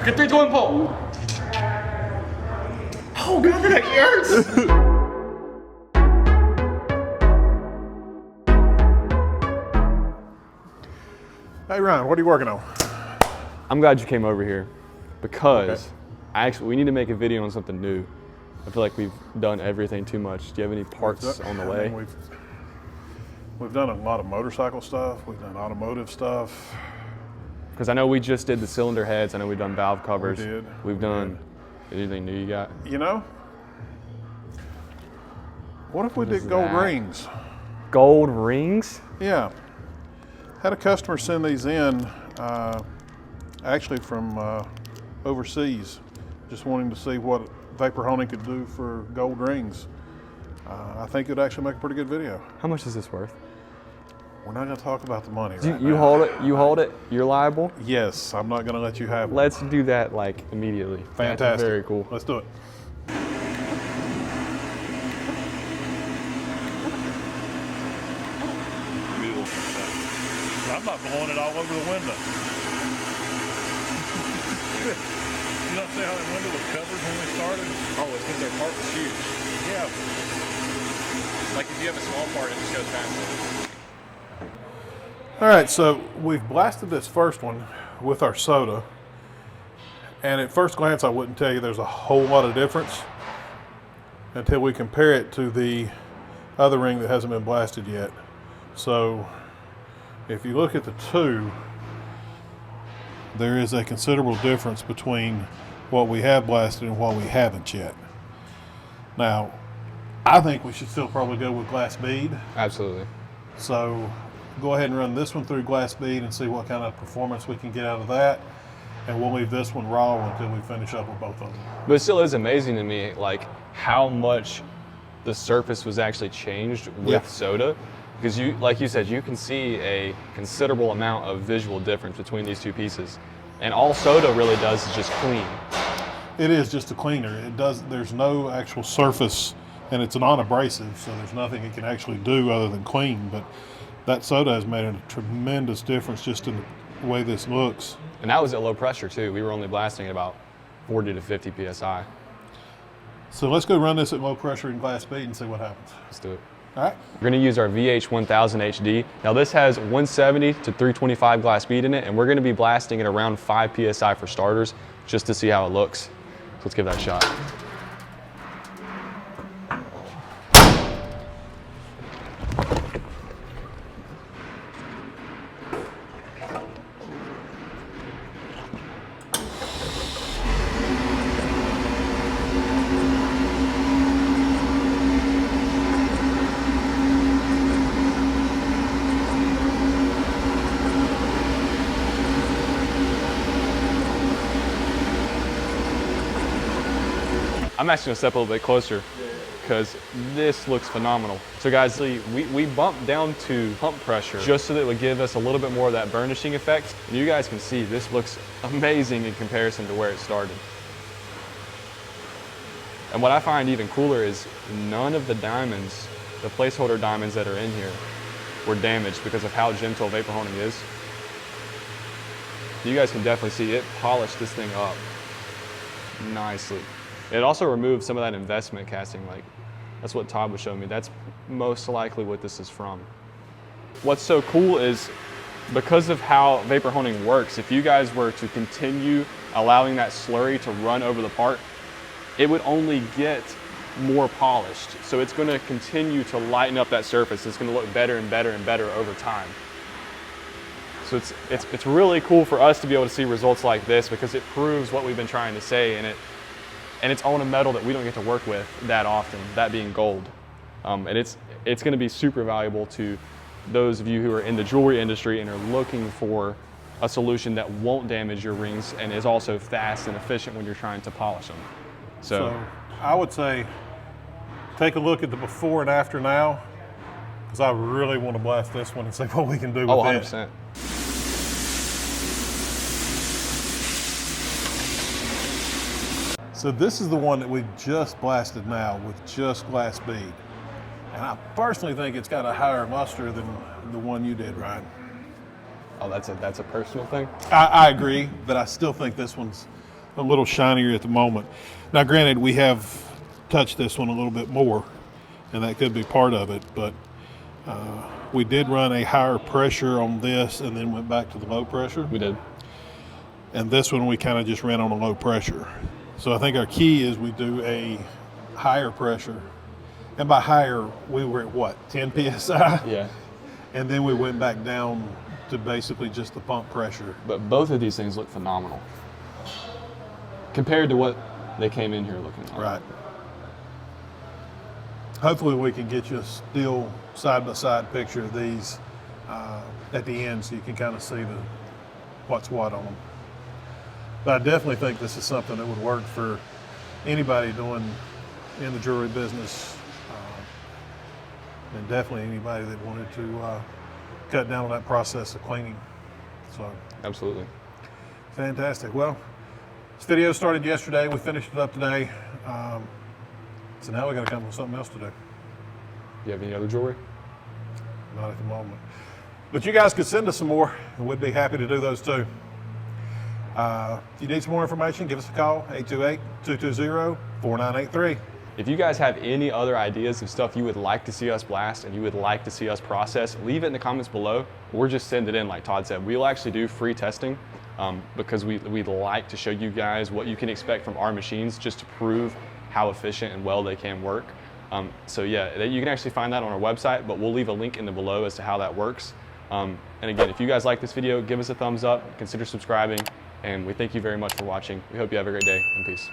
Get 3, 2, 1, pull. Oh God, that hurts. Hey Ryan, what are you working on? I'm glad you came over here because we need to make a video on something new. I feel like we've done everything too much. Do you have any parts on the way? We've done a lot of motorcycle stuff. We've done automotive stuff. Because I know we just did the cylinder heads. I know we've done valve covers. We did. We've done anything new you got? You know, what if we did gold rings? Gold rings? Yeah. Had a customer send these in, actually from overseas, just wanting to see what vapor honing could do for gold rings. I think it'd actually make a pretty good video. How much is this worth? We're not going to talk about the money right You now. hold it. You hold it. You're liable. Yes, I'm not going to let you have it. Let's do that like immediately. Fantastic. That's very cool. Let's do it. I'm not blowing it all over the window. You don't see how that window was covered when we started? Oh, it's because their part was huge. Yeah. Like if you have a small part, it just goes faster. All right, so we've blasted this first one with our soda. And at first glance, I wouldn't tell you there's a whole lot of difference until we compare it to the other ring that hasn't been blasted yet. So if you look at the two, there is a considerable difference between what we have blasted and what we haven't yet. Now, I think we should still probably go with glass bead. Absolutely. So go ahead and run this one through glass bead and see what kind of performance we can get out of that. And we'll leave this one raw until we finish up with both of them. But it still is amazing to me, like how much the surface was actually changed with soda. Because you, like you said, you can see a considerable amount of visual difference between these two pieces. And all soda really does is just clean. It is just a cleaner. It does. There's no actual surface, and it's a non-abrasive, so there's nothing it can actually do other than clean. But that soda has made a tremendous difference just in the way this looks. And that was at low pressure too. We were only blasting at about 40 to 50 PSI. So let's go run this at low pressure in glass bead and see what happens. Let's do it. All right. We're gonna use our VH1000 HD. Now this has 170 to 325 glass bead in it, and we're gonna be blasting at around 5 PSI for starters, just to see how it looks. So let's give that a shot. I'm actually gonna step a little bit closer because this looks phenomenal. So guys, we bumped down to pump pressure just so that it would give us a little bit more of that burnishing effect. And you guys can see this looks amazing in comparison to where it started. And what I find even cooler is none of the diamonds, the placeholder diamonds that are in here, were damaged because of how gentle vapor honing is. You guys can definitely see it polished this thing up nicely. It also removed some of that investment casting. Like, that's what Todd was showing me. That's most likely what this is from. What's so cool is because of how vapor honing works, if you guys were to continue allowing that slurry to run over the part, it would only get more polished. So it's gonna continue to lighten up that surface. It's gonna look better and better and better over time. So it's really cool for us to be able to see results like this because it proves what we've been trying to say, and it's on a metal that we don't get to work with that often, that being gold. And it's gonna be super valuable to those of you who are in the jewelry industry and are looking for a solution that won't damage your rings and is also fast and efficient when you're trying to polish them. So I would say take a look at the before and after now, because I really want to blast this one and see what we can do with it. 100%. So this is the one that we just blasted now with just glass bead. And I personally think it's got a higher luster than the one you did, Ryan. Oh, that's a personal thing? I agree, but I still think this one's a little shinier at the moment. Now, granted, we have touched this one a little bit more, and that could be part of it, but we did run a higher pressure on this and then went back to the low pressure. We did. And this one we kind of just ran on a low pressure. So I think our key is we do a higher pressure. And by higher, we were at what, 10 PSI? Yeah. And then we went back down to basically just the pump pressure. But both of these things look phenomenal compared to what they came in here looking like. Right. Hopefully we can get you a still side-by-side picture of these at the end so you can kind of see what's what on them. But I definitely think this is something that would work for anybody doing in the jewelry business, and definitely anybody that wanted to cut down on that process of cleaning. So Absolutely. fantastic. Well, this video started yesterday. We finished it up today. So now we got to come up with something else to do. You have any other jewelry? Not at the moment. But you guys could send us some more, and we'd be happy to do those too. If you need some more information, give us a call, 828-220-4983. If you guys have any other ideas of stuff you would like to see us blast and you would like to see us process, leave it in the comments below, or just send it in like Todd said. We'll actually do free testing because we'd like to show you guys what you can expect from our machines just to prove how efficient and well they can work. So yeah, you can actually find that on our website, but we'll leave a link in the below as to how that works. And again, if you guys like this video, give us a thumbs up, consider subscribing, and we thank you very much for watching. We hope you have a great day, and peace.